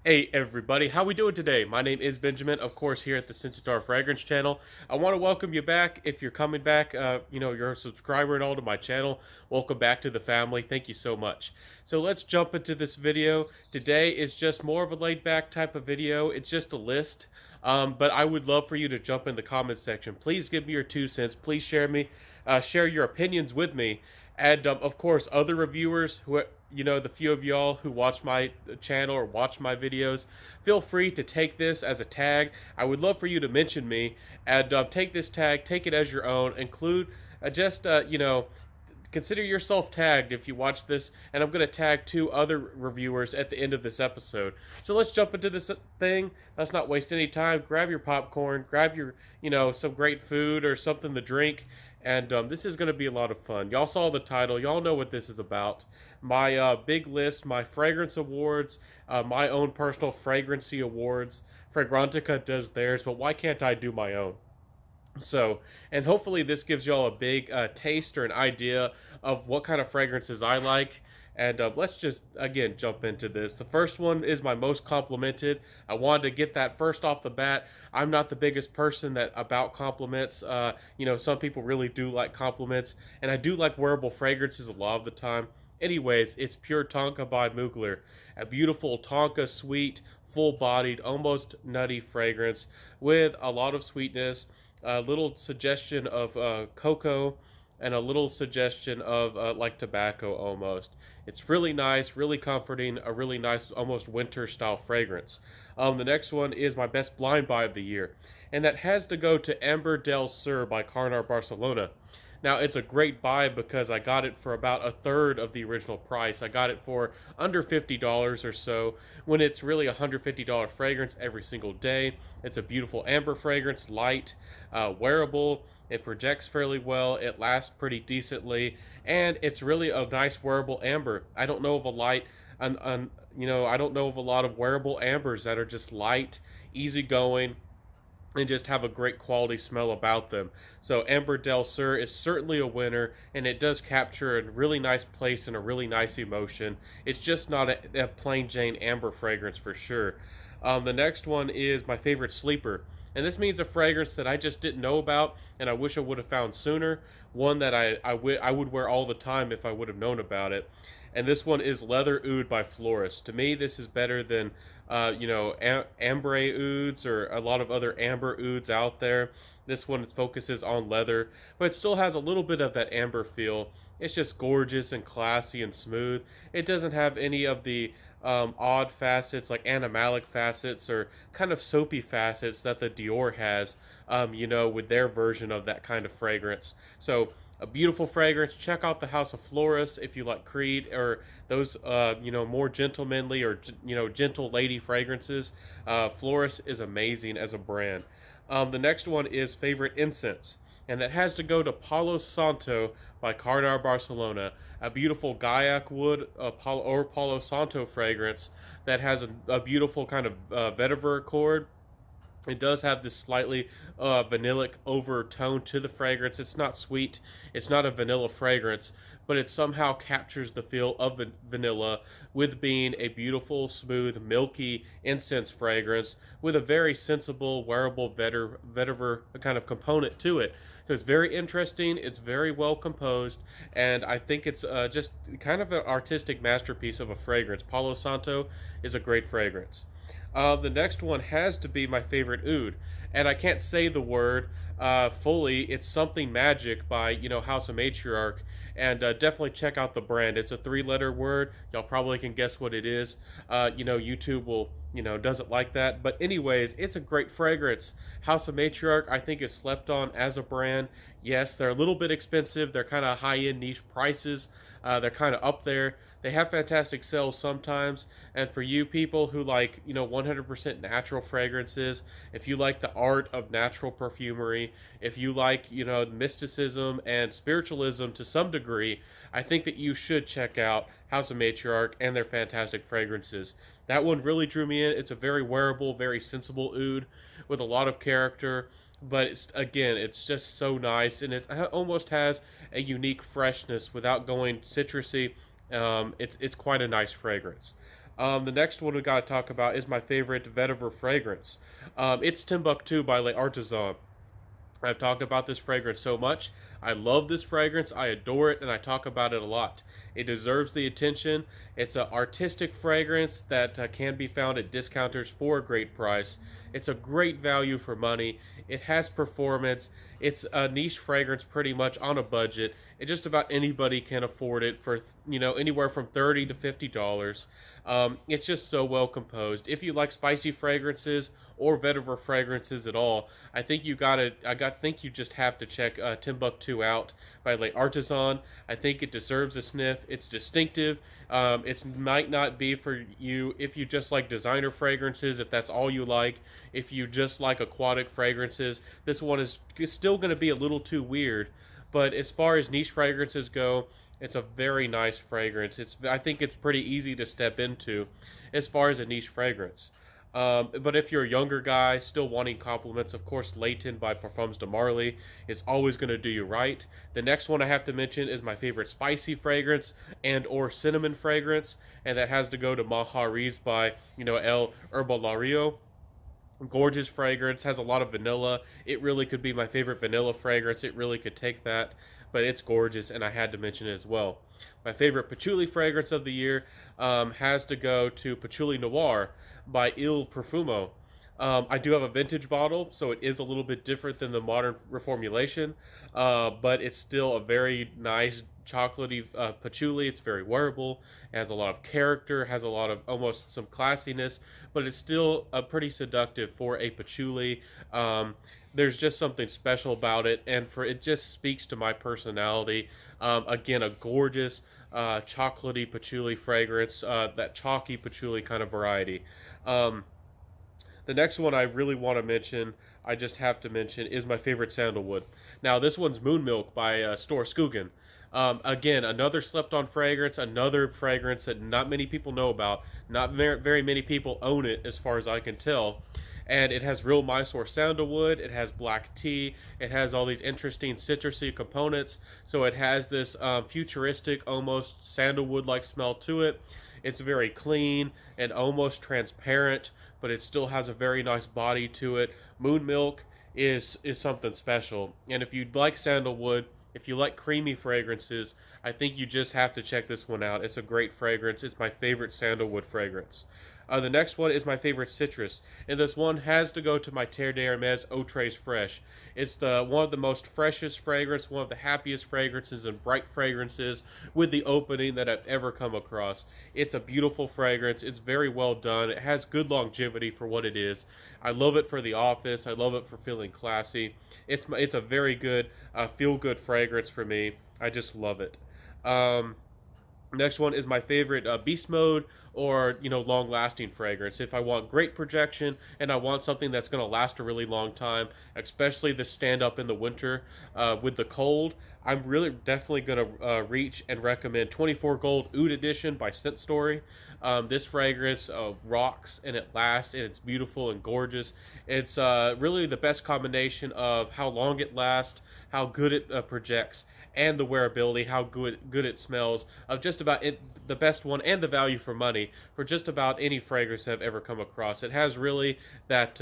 Hey everybody, how we doing today? My name is Benjamin, of course, here at the Centaur Fragrance channel. I want to welcome you back. If you're coming back, you're a subscriber and all to my channel. Welcome back to the family. Thank you so much. So let's jump into this video. Today is just more of a laid back type of video. It's just a list. But I would love for you to jump in the comments section. Please give me your 2 cents. Please share your opinions with me. And of course, other reviewers who, the few of y'all who watch my channel or watch my videos, feel free to take this as a tag. I would love for you to mention me and take this tag, take it as your own, include consider yourself tagged if you watch this, and I'm going to tag 2 other reviewers at the end of this episode. So let's jump into this thing. Let's not waste any time. Grab your popcorn, grab your, some great food or something to drink, and this is going to be a lot of fun. Y'all saw the title. Y'all know what this is about. My big list, my fragrance awards, my own personal fragrancy awards. Fragrantica does theirs, but why can't I do my own? So, and hopefully this gives y'all a big taste or an idea of what kind of fragrances I like. And let's just, again, jump into this. The first one is my most complimented. I wanted to get that first off the bat. I'm not the biggest person about compliments. Some people really do like compliments. And I do like wearable fragrances a lot of the time. Anyways, it's Pure Tonka by Mugler. A beautiful Tonka sweet, full-bodied, almost nutty fragrance with a lot of sweetness. A little suggestion of cocoa and a little suggestion of like tobacco almost. It's really nice, really comforting, a really nice almost winter style fragrance. The next one is my best blind buy of the year, and that has to go to Amber del Sur by Carnar Barcelona. Now, it's a great buy because I got it for about a third of the original price. I got it for under $50 or so, when it's really a $150 fragrance every single day. It's a beautiful amber fragrance, light, wearable. It projects fairly well. It lasts pretty decently, and it's really a nice wearable amber. I don't know of a I don't know of a lot of wearable ambers that are just light, easygoing, and just have a great quality smell about them. So Amber del Sur is certainly a winner, and it does capture a really nice place and a really nice emotion. It's just not a plain Jane amber fragrance for sure. The next one is my favorite sleeper, and this means a fragrance that I just didn't know about, and I wish I would have found sooner. One that I would wear all the time if I would have known about it. And this one is Leather Oud by Florist. To me, this is better than, Ambre Ouds or a lot of other amber ouds out there. This one focuses on leather, but it still has a little bit of that amber feel. It's just gorgeous and classy and smooth. It doesn't have any of the odd facets like animalic facets or kind of soapy facets that the Dior has, with their version of that kind of fragrance. So a beautiful fragrance. Check out the House of Florist if you like Creed or those, more gentlemanly or, gentle lady fragrances. Florist is amazing as a brand. The next one is favorite incense, and that has to go to Palo Santo by Carnar Barcelona. A beautiful Gaiac wood Palo Santo fragrance that has a beautiful kind of vetiver accord. It does have this slightly vanillic overtone to the fragrance. It's not sweet. It's not a vanilla fragrance, but it somehow captures the feel of vanilla with being a beautiful, smooth, milky incense fragrance with a very sensible, wearable vetiver kind of component to it. So it's very interesting. It's very well composed, and I think it's just kind of an artistic masterpiece of a fragrance. Palo Santo is a great fragrance. The next one has to be my favorite oud, and I can't say the word fully. It's Something Magic by, House of Matriarch, and definitely check out the brand. It's a 3-letter word. Y'all probably can guess what it is. YouTube will, doesn't like that. But anyways, it's a great fragrance. House of Matriarch, I think, is slept on as a brand. Yes, they're a little bit expensive. They're kind of high-end niche prices. They're kind of up there. They have fantastic sales sometimes, and for you people who like, 100% natural fragrances, if you like the art of natural perfumery, if you like, mysticism and spiritualism to some degree, I think that you should check out House of Matriarch and their fantastic fragrances. That one really drew me in. It's a very wearable, very sensible oud with a lot of character, but it's just so nice, and it almost has a unique freshness without going citrusy. It's quite a nice fragrance. The next one we got to talk about is my favorite vetiver fragrance. It's Timbuktu by Les Artisans. I've talked about this fragrance so much. I love this fragrance. I adore it, and I talk about it a lot. It deserves the attention. It's an artistic fragrance that can be found at discounters for a great price. It's a great value for money. It has performance. It's a niche fragrance pretty much on a budget. And just about anybody can afford it for, anywhere from $30 to $50. It's just so well composed. If you like spicy fragrances or vetiver fragrances at all, I think you just have to check Timbuktu out by Les Artisans. I think it deserves a sniff. It's distinctive. It might not be for you if you just like designer fragrances, if that's all you like. If you just like aquatic fragrances, this one is still going to be a little too weird. But as far as niche fragrances go, it's a very nice fragrance. I think it's pretty easy to step into as far as a niche fragrance. But if you're a younger guy still wanting compliments, of course, Layton by Parfums de Marly is always going to do you right. The next one I have to mention is my favorite spicy fragrance and or cinnamon fragrance, and that has to go to Mahariz by, El Herbolario. Gorgeous fragrance, has a lot of vanilla. It really could be my favorite vanilla fragrance. It really could take that, but it's gorgeous, and I had to mention it as well. My favorite patchouli fragrance of the year has to go to Patchouli Noir by Il Profumo. I do have a vintage bottle, so it is a little bit different than the modern reformulation, but it's still a very nice chocolatey patchouli. It's very wearable. It has a lot of character, has a lot of almost some classiness, but it's still pretty seductive for a patchouli. There's just something special about it, and it just speaks to my personality. Again, a gorgeous chocolatey patchouli fragrance, that chalky patchouli kind of variety. The next one I really want to mention, I just have to mention, is my favorite sandalwood. Now, this one's Moon Milk by Storskogen. Again, another slept-on fragrance, another fragrance that not many people know about. Not very many people own it, as far as I can tell. And it has real Mysore sandalwood, it has black tea, it has all these interesting citrusy components. So it has this futuristic, almost sandalwood-like smell to it. It's very clean and almost transparent, but it still has a very nice body to it. Moon Milk is something special. And if you like sandalwood, if you like creamy fragrances, I think you just have to check this one out. It's a great fragrance. It's my favorite sandalwood fragrance. The next one is my favorite citrus, and this one has to go to my Terre d'Hermès Eau Très Fresh. It's one of the most freshest fragrance, one of the happiest fragrances and bright fragrances with the opening that I've ever come across. It's a beautiful fragrance. It's very well done. It has good longevity for what it is. I love it for the office. I love it for feeling classy. It's a very good, feel-good fragrance for me. I just love it. Next one is my favorite Beast Mode or, long-lasting fragrance. If I want great projection and I want something that's going to last a really long time, especially the stand-up in the winter with the cold, I'm really definitely going to reach and recommend 24 Gold Oud Edition by Scent Story. This fragrance rocks, and it lasts, and it's beautiful and gorgeous. It's really the best combination of how long it lasts, how good it projects, and the wearability, how good it smells, of just about the best one, and the value for money for just about any fragrance I've ever come across. It has really that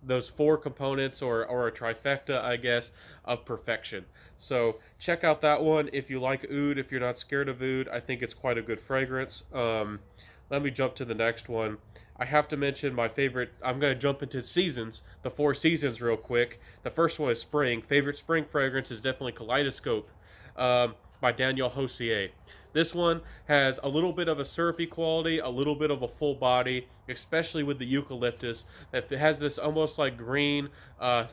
those four components, or a trifecta, I guess, of perfection. So check out that one if you like oud. If you're not scared of oud, I think it's quite a good fragrance. Let me jump to the next one. I have to mention my favorite. I'm going to jump into seasons, the 4 seasons real quick. The first one is spring. Favorite spring fragrance is definitely Kaleidoscope by Daniel Hosier. This one has a little bit of a syrupy quality, a little bit of a full body, especially with the eucalyptus. It has this almost like green,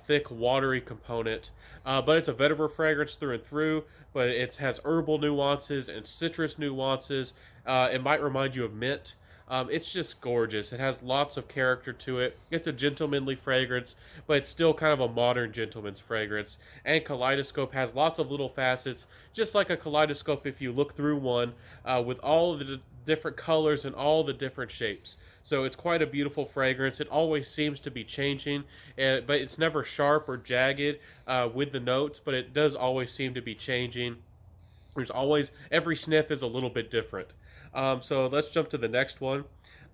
thick, watery component. But it's a vetiver fragrance through and through, but it has herbal nuances and citrus nuances. It might remind you of mint. It's just gorgeous. It has lots of character to it. It's a gentlemanly fragrance, but it's still kind of a modern gentleman's fragrance. And Kaleidoscope has lots of little facets, just like a kaleidoscope if you look through one, with all of the different colors and all the different shapes. So it's quite a beautiful fragrance. It always seems to be changing, but it's never sharp or jagged with the notes, but it does always seem to be changing. There's always, every sniff is a little bit different. So let's jump to the next one.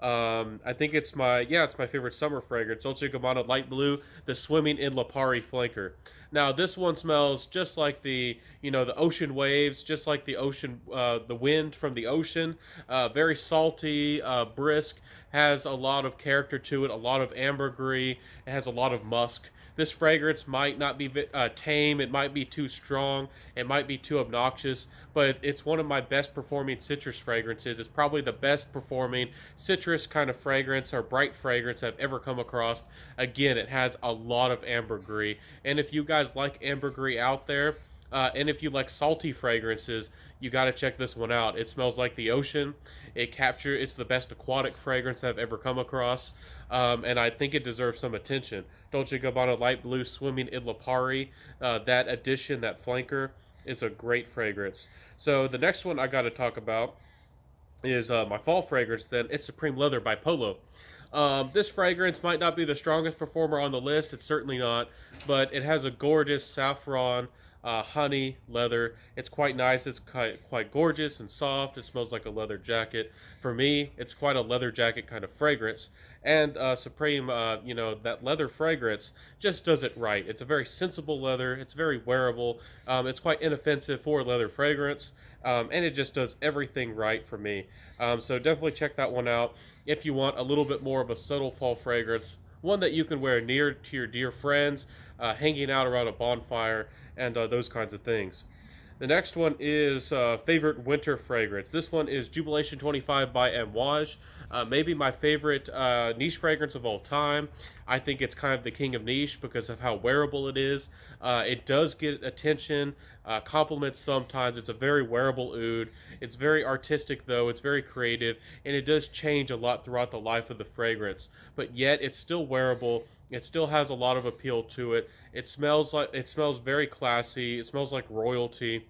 I think it's my favorite summer fragrance, Dolce & Gabbana Light Blue, the Swimming in Lipari Flanker. Now this one smells just like the ocean waves, just like the ocean, the wind from the ocean. Very salty, brisk, has a lot of character to it, a lot of ambergris. It has a lot of musk. This fragrance might not be tame, it might be too strong, it might be too obnoxious, but it's one of my best performing citrus fragrances. It's probably the best performing citrus kind of fragrance or bright fragrance I've ever come across. Again, it has a lot of ambergris, and if you guys like ambergris out there, and if you like salty fragrances, you got to check this one out. It smells like the ocean. It's the best aquatic fragrance I've ever come across, and I think it deserves some attention. Dolce & Gabbana Light Blue Swimming in Lipari. That addition, that flanker, is a great fragrance. So the next one I got to talk about is my fall fragrance. Then it's Supreme Leather by Polo. This fragrance might not be the strongest performer on the list. It's certainly not, but it has a gorgeous saffron, honey leather. It's quite nice. It's quite gorgeous and soft. It smells like a leather jacket. For me, it's quite a leather jacket kind of fragrance. And Supreme, that leather fragrance just does it right. It's a very sensible leather. It's very wearable. It's quite inoffensive for a leather fragrance. And it just does everything right for me. So definitely check that one out if you want a little bit more of a subtle fall fragrance. One that you can wear near to your dear friends, hanging out around a bonfire, and those kinds of things. The next one is favorite winter fragrance. This one is Jubilation 25 by Amouage. Maybe my favorite niche fragrance of all time. I think it's kind of the king of niche because of how wearable it is. It does get attention, compliments sometimes. It's a very wearable oud. It's very artistic though. It's very creative, and it does change a lot throughout the life of the fragrance. But yet it's still wearable. It still has a lot of appeal to it. It smells very classy. It smells like royalty.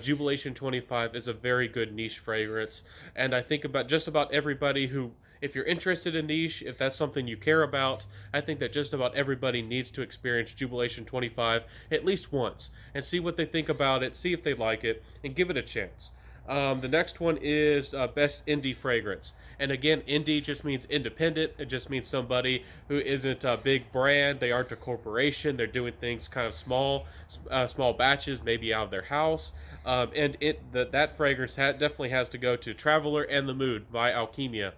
Jubilation 25 is a very good niche fragrance, and I think about just about everybody who, if you're interested in niche, if that's something you care about, I think that just about everybody needs to experience Jubilation 25 at least once and see what they think about it, see if they like it, and give it a chance. The next one is best indie fragrance. And again, indie just means independent. It just means somebody who isn't a big brand. They aren't a corporation. They're doing things kind of small batches, maybe out of their house. That fragrance definitely has to go to Traveler and the Mood by Alchemia.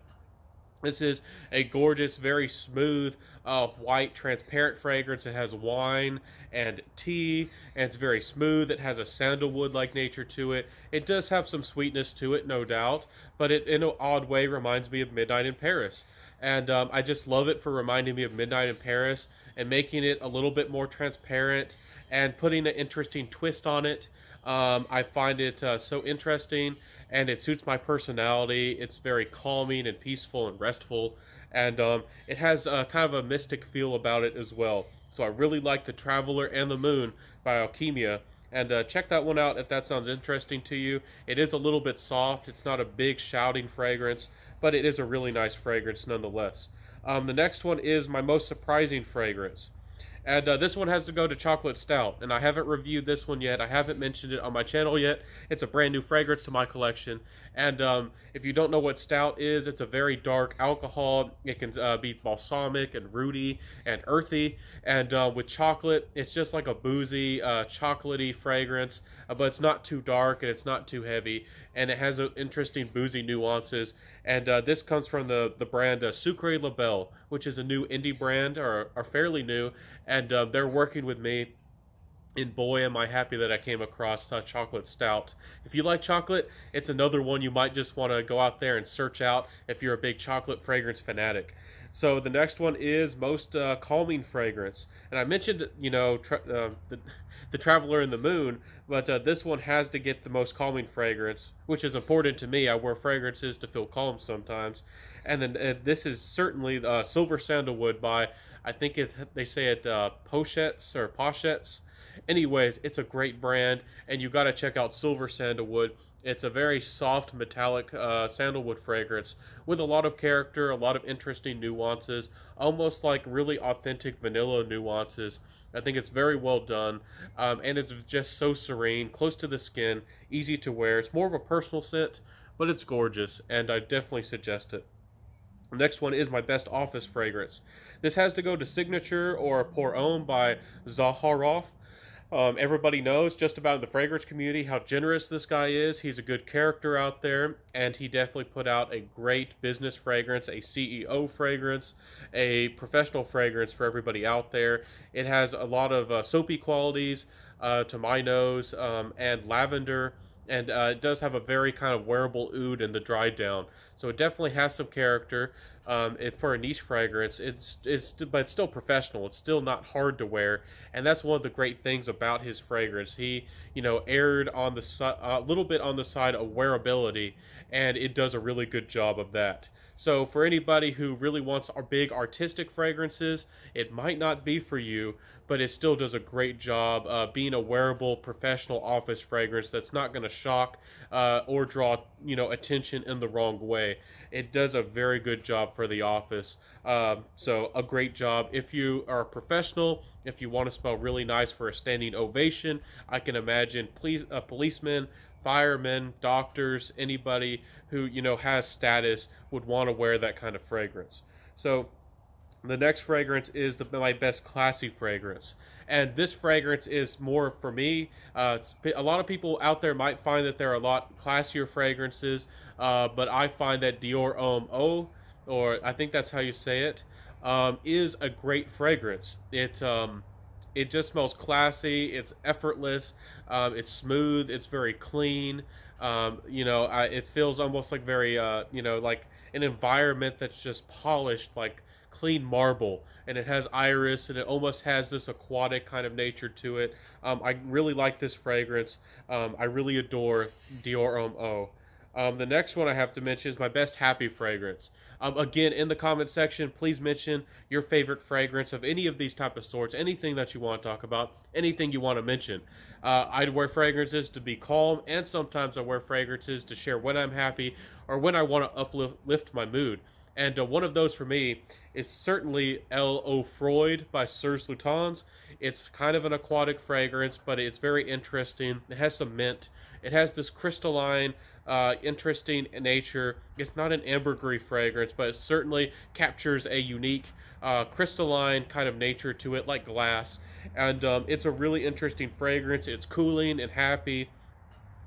This is a gorgeous, very smooth, white, transparent fragrance. It has wine and tea, and it's very smooth. It has a sandalwood-like nature to it. It does have some sweetness to it, no doubt, but it, in an odd way, reminds me of Midnight in Paris. And I just love it for reminding me of Midnight in Paris and making it a little bit more transparent and putting an interesting twist on it. I find it so interesting, and it suits my personality. It's very calming and peaceful and restful, and it has kind of a mystic feel about it as well. So I really like the Traveler and the Moon by Alchemia, and check that one out if that sounds interesting to you. It is a little bit soft. It's not a big shouting fragrance, but it is a really nice fragrance nonetheless. The next one is my most surprising fragrance. And this one has to go to Chocolate Stout, and I haven't reviewed this one yet. I haven't mentioned it on my channel yet. It's a brand new fragrance to my collection, and if you don't know what Stout is, it's a very dark alcohol. It can be balsamic and rooty and earthy, and with chocolate, it's just like a boozy, chocolatey fragrance, but it's not too dark and it's not too heavy, and it has interesting boozy nuances. And this comes from the brand Sucre Label, which is a new indie brand, or fairly new, and they're working with me. And boy, am I happy that I came across Chocolate Stout. If you like chocolate, it's another one you might just want to go out there and search out if you're a big chocolate fragrance fanatic. So the next one is most calming fragrance. And I mentioned, the Traveler and the Moon, but this one has to get the most calming fragrance, which is important to me. I wear fragrances to feel calm sometimes. And then this is certainly Silver Sandalwood by, I think they say it Pochettes or Pochettes. Anyways, it's a great brand, and you got to check out Silver Sandalwood. It's a very soft, metallic sandalwood fragrance with a lot of character, a lot of interesting nuances, almost like really authentic vanilla nuances. I think it's very well done, and it's just so serene, close to the skin, easy to wear. It's more of a personal scent, but it's gorgeous, and I definitely suggest it. The next one is my best office fragrance. This has to go to Signature or Pour Homme by Zaharoff. Everybody knows just about the fragrance community how generous this guy is. He's a good character out there, and he definitely put out a great business fragrance, a CEO fragrance, a professional fragrance for everybody out there. It has a lot of soapy qualities to my nose, and lavender, and it does have a very kind of wearable oud in the dry down. So it definitely has some character. For a niche fragrance, but it's still professional. It's still not hard to wear, and that's one of the great things about his fragrance. He, erred on the a little bit on the side of wearability, and it does a really good job of that. So for anybody who really wants our big artistic fragrances, it might not be for you, but it still does a great job being a wearable professional office fragrance that's not going to shock or draw attention in the wrong way. It does a very good job for the office. So a great job. If you are a professional, if you want to smell really nice for a standing ovation, I can imagine policemen, firemen, doctors, anybody who has status would want to wear that kind of fragrance. So the next fragrance is my best classy fragrance, and this fragrance is more for me. A lot of people out there might find that there are a lot classier fragrances, but I find that Dior Homme Eau, or I think that's how you say it, is a great fragrance. It just smells classy. It's effortless. It's smooth. It's very clean. It feels almost like very, like an environment that's just polished, like clean marble. And it has iris, and it almost has this aquatic kind of nature to it. I really like this fragrance. I really adore Dior Homme Eau. The next one I have to mention is my best happy fragrance. Again, in the comment section, please mention your favorite fragrance of any of these type of sorts, anything that you want to talk about, anything you want to mention. I'd wear fragrances to be calm, and sometimes I wear fragrances to share when I'm happy or when I want to uplift my mood. And one of those for me is certainly L'Eau Froide by Serge Lutens. It's kind of an aquatic fragrance, but it's very interesting. It has some mint. It has this crystalline, interesting nature. It's not an ambergris fragrance, but it certainly captures a unique crystalline kind of nature to it, like glass. And it's a really interesting fragrance. It's cooling and happy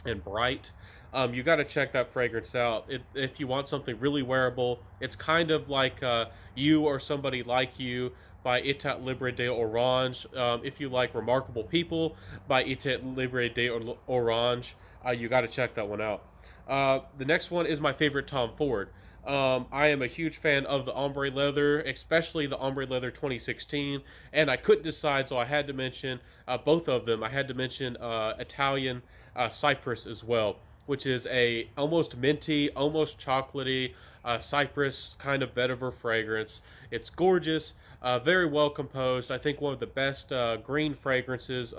and bright. You got to check that fragrance out if you want something really wearable. It's kind of like You or Somebody Like You by Etat Libre d'Orange. If you like Remarkable People by Etat Libre d'Orange, you got to check that one out. The next one is my favorite Tom Ford. I am a huge fan of the ombre leather, especially the ombre leather 2016, and I couldn't decide, so I had to mention both of them. I had to mention Italian Cypress as well, which is a almost minty, almost chocolatey cypress kind of vetiver fragrance. It's gorgeous, very well composed. I think one of the best green fragrances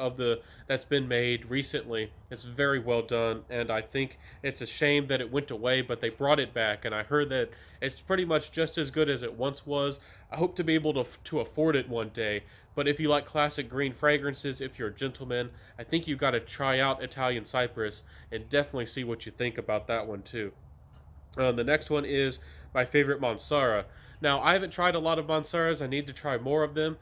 that's been made recently. It's very well done, and I think it's a shame that it went away, but they brought it back, and I heard that it's pretty much just as good as it once was. I hope to be able to afford it one day, but if you like classic green fragrances, if you're a gentleman, I think you got to try out Italian Cypress and definitely see what you think about that one too. The next one is my favorite Mansara. Now, I haven't tried a lot of Mansaras. I need to try more of them.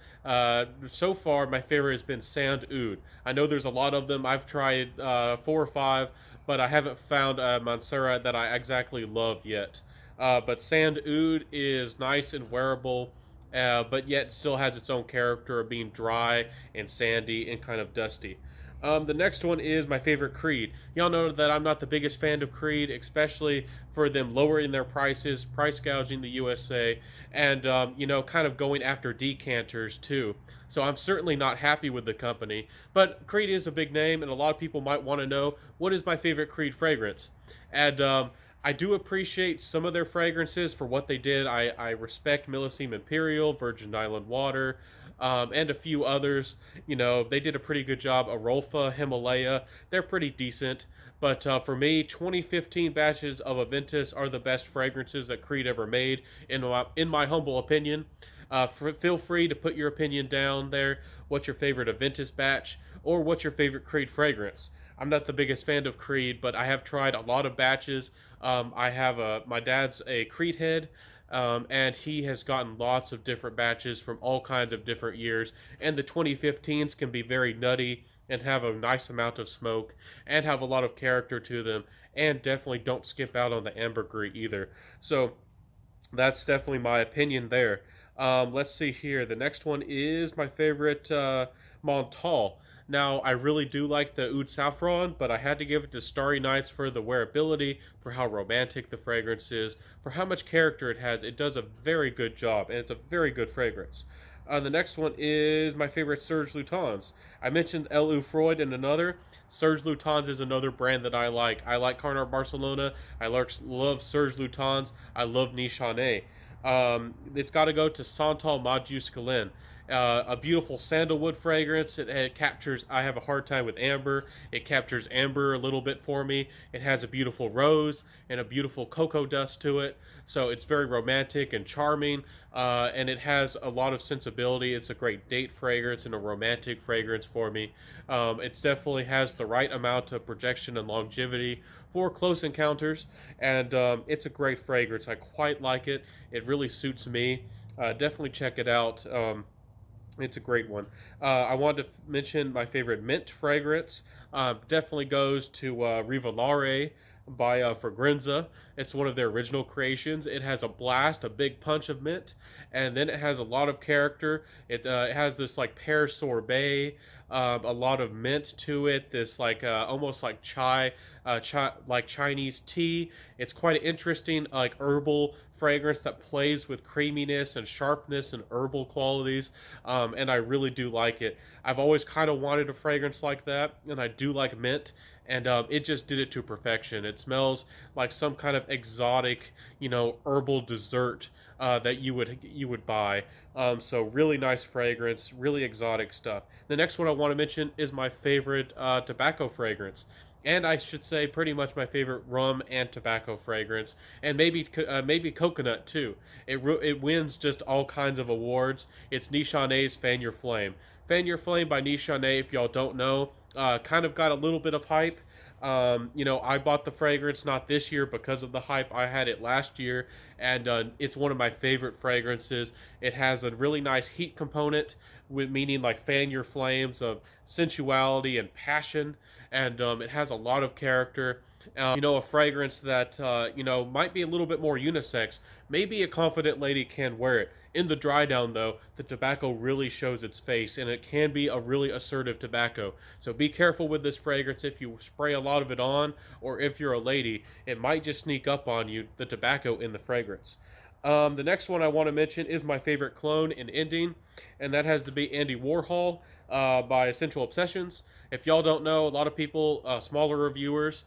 So far, my favorite has been Sand Oud. I know there's a lot of them. I've tried 4 or 5, but I haven't found a Mansara that I exactly love yet. But Sand Oud is nice and wearable, but yet still has its own character of being dry and sandy and kind of dusty. The next one is my favorite Creed. Y'all know that I'm not the biggest fan of Creed, especially for them lowering their prices, price gouging the USA, and, kind of going after decanters too. So I'm certainly not happy with the company, but Creed is a big name, and a lot of people might want to know, what is my favorite Creed fragrance? And I do appreciate some of their fragrances for what they did. I respect Millesime Imperial, Virgin Island Water, and a few others. They did a pretty good job. Arolfa, Himalaya, they're pretty decent. But for me, 2015 batches of Aventus are the best fragrances that Creed ever made, in my humble opinion. Feel free to put your opinion down there. What's your favorite Aventus batch? Or what's your favorite Creed fragrance? I'm not the biggest fan of Creed, but I have tried a lot of batches. I have my dad's a Creed head, and he has gotten lots of different batches from all kinds of different years. And the 2015s can be very nutty and have a nice amount of smoke and have a lot of character to them, and definitely don't skip out on the ambergris either. So that's definitely my opinion there. Let's see here. The next one is my favorite Montal. Now, I really do like the Oud Saffron, but I had to give it to Starry Nights for the wearability, for how romantic the fragrance is, for how much character it has. It does a very good job, and it's a very good fragrance. The next one is my favorite Serge Lutens. I mentioned L.U. Freud in another. Serge Lutens is another brand that I like. I like Carnard Barcelona. I love Serge Lutens. I love Nichane. It's got to go to Santal Majusculin. A beautiful sandalwood fragrance. It captures, I have a hard time with amber. It captures amber a little bit for me. It has a beautiful rose and a beautiful cocoa dust to it. So it's very romantic and charming. And it has a lot of sensibility. It's a great date fragrance and a romantic fragrance for me. It definitely has the right amount of projection and longevity for close encounters. And it's a great fragrance. I quite like it. It really suits me. Definitely check it out. It's a great one. I wanted to mention my favorite mint fragrance. Definitely goes to Rivolare by Fragranza. It's one of their original creations. It has a blast, a big punch of mint, and then it has a lot of character. It has this like pear sorbet, a lot of mint to it. This like almost like chai, like Chinese tea. It's quite an interesting like herbal fragrance that plays with creaminess and sharpness and herbal qualities, and I really do like it. I've always kind of wanted a fragrance like that, and I do like mint, and it just did it to perfection. It smells like some kind of exotic, you know, herbal dessert that you would buy. So really nice fragrance, really exotic stuff. The next one I want to mention is my favorite tobacco fragrance. And I should say pretty much my favorite rum and tobacco fragrance, and maybe coconut too. It wins just all kinds of awards. It's Nichane's Fan Your Flame. Fan Your Flame by Nichane, if y'all don't know, kind of got a little bit of hype. You know, I bought the fragrance not this year because of the hype. I had it last year, and it's one of my favorite fragrances. It has a really nice heat component, meaning like fan your flames of sensuality and passion, and it has a lot of character. You know, a fragrance that, you know, might be a little bit more unisex. Maybe a confident lady can wear it. In the dry down, though, the tobacco really shows its face, and it can be a really assertive tobacco. So be careful with this fragrance. If you spray a lot of it on, or if you're a lady, it might just sneak up on you, the tobacco in the fragrance. The next one I want to mention is my favorite clone in ending, and that has to be Andy Warhol by Essential Obsessions. If y'all don't know, a lot of people, smaller reviewers,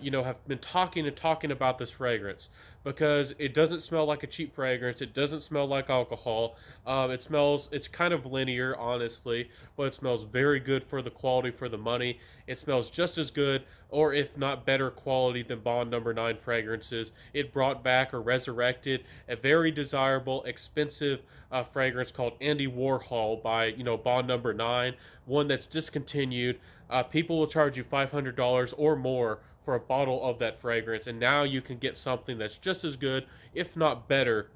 you know, have been talking about this fragrance because it doesn't smell like a cheap fragrance. It doesn't smell like alcohol. It's kind of linear, honestly, but it smells very good for the quality, for the money. It smells just as good, or if not better quality than Bond No. 9 fragrances. It brought back or resurrected a very desirable, expensive fragrance called Andy Warhol by, you know, Bond No. 9, one that's discontinued. People will charge you $500 or more for a bottle of that fragrance, and now you can get something that's just as good, if not better,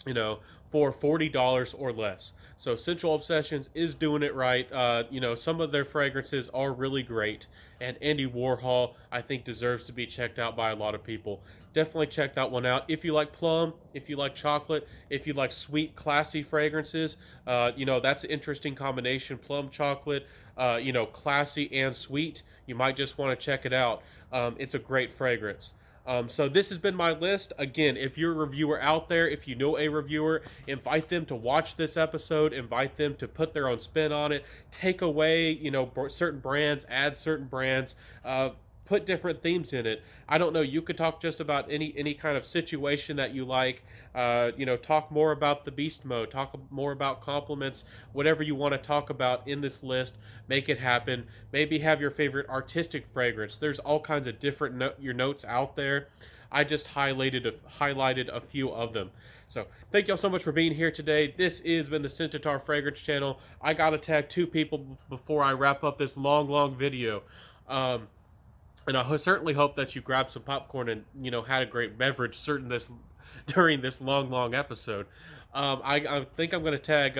you know, for $40 or less. So Essential Obsessions is doing it right. You know, some of their fragrances are really great, and Andy Warhol, I think, deserves to be checked out by a lot of people. Definitely check that one out. If you like plum, if you like chocolate, if you like sweet, classy fragrances, you know, that's an interesting combination. Plum chocolate, you know, classy and sweet. You might just want to check it out. It's a great fragrance. So this has been my list. Again, if you're a reviewer out there, if you know a reviewer, invite them to watch this episode, invite them to put their own spin on it, take away, you know, certain brands, add certain brands, put different themes in it. I don't know, you could talk just about any kind of situation that you like. You know, talk more about the beast mode, talk more about compliments, whatever you want to talk about in this list, make it happen. Maybe have your favorite artistic fragrance. There's all kinds of different your notes out there. I just highlighted a few of them. So thank y'all so much for being here today. This has been the Scent-O-Tar Fragrance Channel. I gotta tag 2 people before I wrap up this long video. And I certainly hope that you grabbed some popcorn and had a great beverage during this long episode. I think I'm going to tag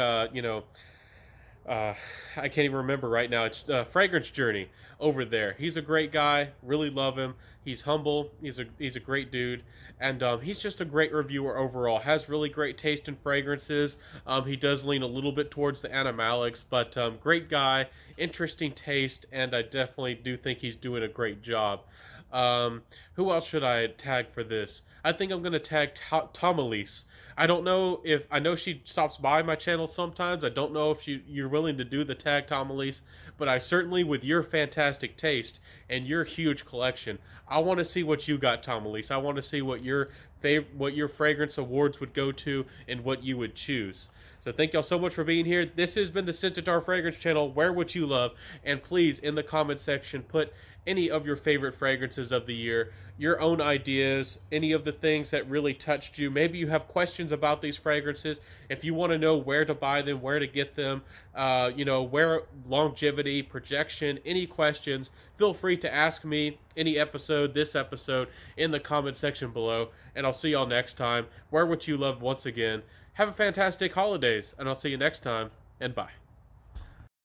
I can't even remember right now. It's Fragrance Journey over there. He's a great guy. Really love him. He's humble. He's a great dude, and he's just a great reviewer overall. Has really great taste in fragrances. He does lean a little bit towards the animalics, but great guy, interesting taste, and I definitely do think he's doing a great job. Who else should I tag for this? I think I'm going to tag Tom Elise. I don't know if, I know she stops by my channel sometimes. I don't know if you're willing to do the tag Tom Elise, but I certainly, with your fantastic taste and your huge collection, I want to see what you got, Tom Elise. I want to see what your fragrance awards would go to and what you would choose. So thank y'all so much for being here. This has been the Scentaur Fragrance Channel, Wear What You Love, and please, in the comment section, put any of your favorite fragrances of the year, your own ideas, any of the things that really touched you. Maybe you have questions about these fragrances. If you want to know where to buy them, where to get them, where longevity, projection, any questions, feel free to ask me this episode, in the comment section below, and I'll see y'all next time. Wear what you love once again. Have a fantastic holidays, and I'll see you next time, and bye.